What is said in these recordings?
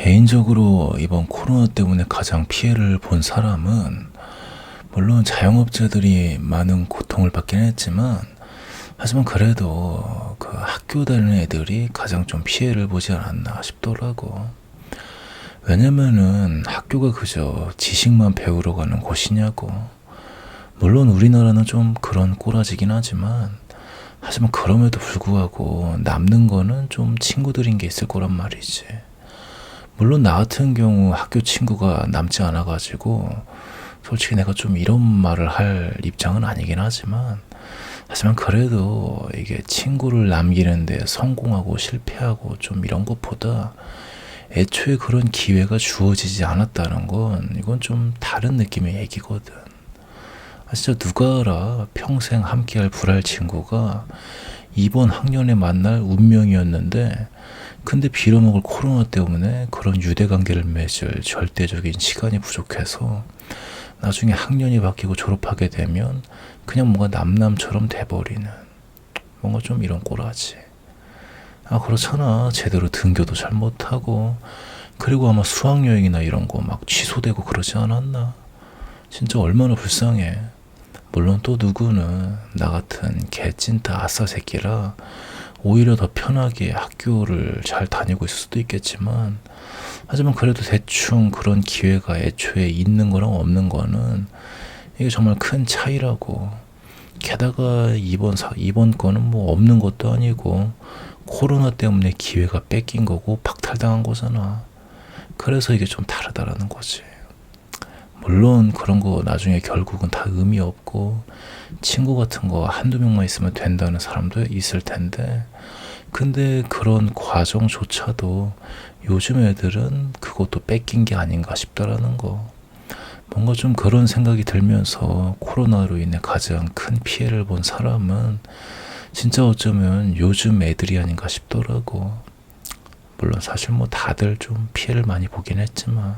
개인적으로 이번 코로나 때문에 가장 피해를 본 사람은 물론 자영업자들이 많은 고통을 받긴 했지만 하지만 그래도 그 학교 다니는 애들이 가장 좀 피해를 보지 않았나 싶더라고. 왜냐면은 학교가 그저 지식만 배우러 가는 곳이냐고. 물론 우리나라는 좀 그런 꼬라지긴 하지만 하지만 그럼에도 불구하고 남는 거는 좀 친구들인 게 있을 거란 말이지. 물론 나 같은 경우 학교 친구가 남지 않아가지고 솔직히 내가 좀 이런 말을 할 입장은 아니긴 하지만 그래도 이게 친구를 남기는데 성공하고 실패하고 좀 이런 것보다 애초에 그런 기회가 주어지지 않았다는 건 이건 좀 다른 느낌의 얘기거든. 진짜 누가 알아 평생 함께할 불알 친구가 이번 학년에 만날 운명이었는데 근데 빌어먹을 코로나 때문에 그런 유대관계를 맺을 절대적인 시간이 부족해서 나중에 학년이 바뀌고 졸업하게 되면 그냥 뭔가 남남처럼 돼버리는 뭔가 좀 이런 꼴하지. 그렇잖아. 제대로 등교도 잘 못하고 그리고 아마 수학여행이나 이런 거 막 취소되고 그러지 않았나. 진짜 얼마나 불쌍해. 물론 또 누구는 나 같은 개찐따 아싸 새끼라 오히려 더 편하게 학교를 잘 다니고 있을 수도 있겠지만 하지만 그래도 대충 그런 기회가 애초에 있는 거랑 없는 거는 이게 정말 큰 차이라고. 게다가 이번 거는 뭐 없는 것도 아니고 코로나 때문에 기회가 뺏긴 거고 박탈당한 거잖아. 그래서 이게 좀 다르다라는 거지. 물론 그런 거 나중에 결국은 다 의미 없고 친구 같은 거 한두 명만 있으면 된다는 사람도 있을 텐데 근데 그런 과정조차도 요즘 애들은 그것도 뺏긴 게 아닌가 싶다라는 거. 뭔가 좀 그런 생각이 들면서 코로나로 인해 가장 큰 피해를 본 사람은 진짜 어쩌면 요즘 애들이 아닌가 싶더라고. 물론 사실 뭐 다들 좀 피해를 많이 보긴 했지만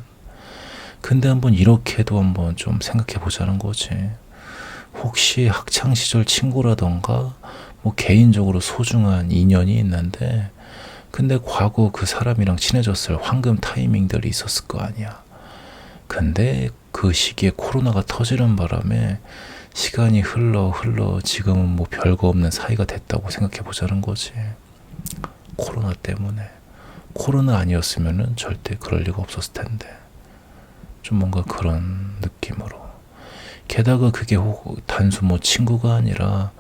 근데 한번 이렇게도 한번 좀 생각해 보자는 거지. 혹시 학창시절 친구라던가 뭐 개인적으로 소중한 인연이 있는데 근데 과거 그 사람이랑 친해졌을 황금 타이밍들이 있었을 거 아니야. 근데 그 시기에 코로나가 터지는 바람에 시간이 흘러 지금은 뭐 별거 없는 사이가 됐다고 생각해 보자는 거지. 코로나 때문에. 코로나 아니었으면은 절대 그럴 리가 없었을 텐데. 좀 뭔가 그런 느낌으로. 게다가 그게 단순 뭐 친구가 아니라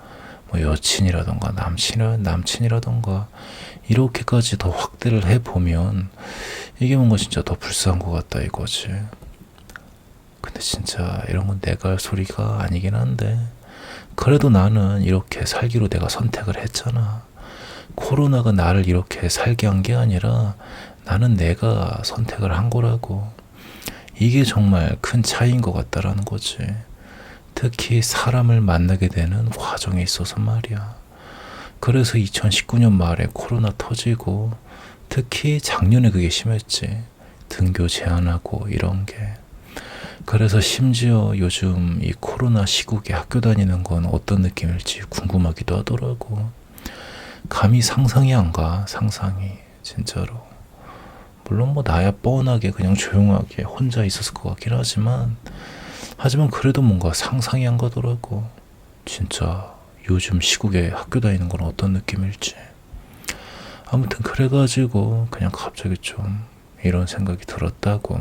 뭐 여친이라던가 남친이라던가 이렇게까지 더 확대를 해보면 이게 뭔가 진짜 더 불쌍한 것 같다 이거지. 근데 진짜 이런 건 내가 할 소리가 아니긴 한데 그래도 나는 이렇게 살기로 내가 선택을 했잖아. 코로나가 나를 이렇게 살게 한 게 아니라 나는 내가 선택을 한 거라고. 이게 정말 큰 차이인 것 같다라는 거지. 특히 사람을 만나게 되는 과정에 있어서 말이야. 그래서 2019년 말에 코로나 터지고 특히 작년에 그게 심했지. 등교 제한하고 이런 게. 그래서 심지어 요즘 이 코로나 시국에 학교 다니는 건 어떤 느낌일지 궁금하기도 하더라고. 감히 상상이 안 가. 상상이 진짜로. 물론 뭐 나야 뻔하게 그냥 조용하게 혼자 있었을 것 같긴 하지만 그래도 뭔가 상상이 안 가더라고. 진짜 요즘 시국에 학교 다니는 건 어떤 느낌일지. 아무튼 그래가지고 그냥 갑자기 좀 이런 생각이 들었다고.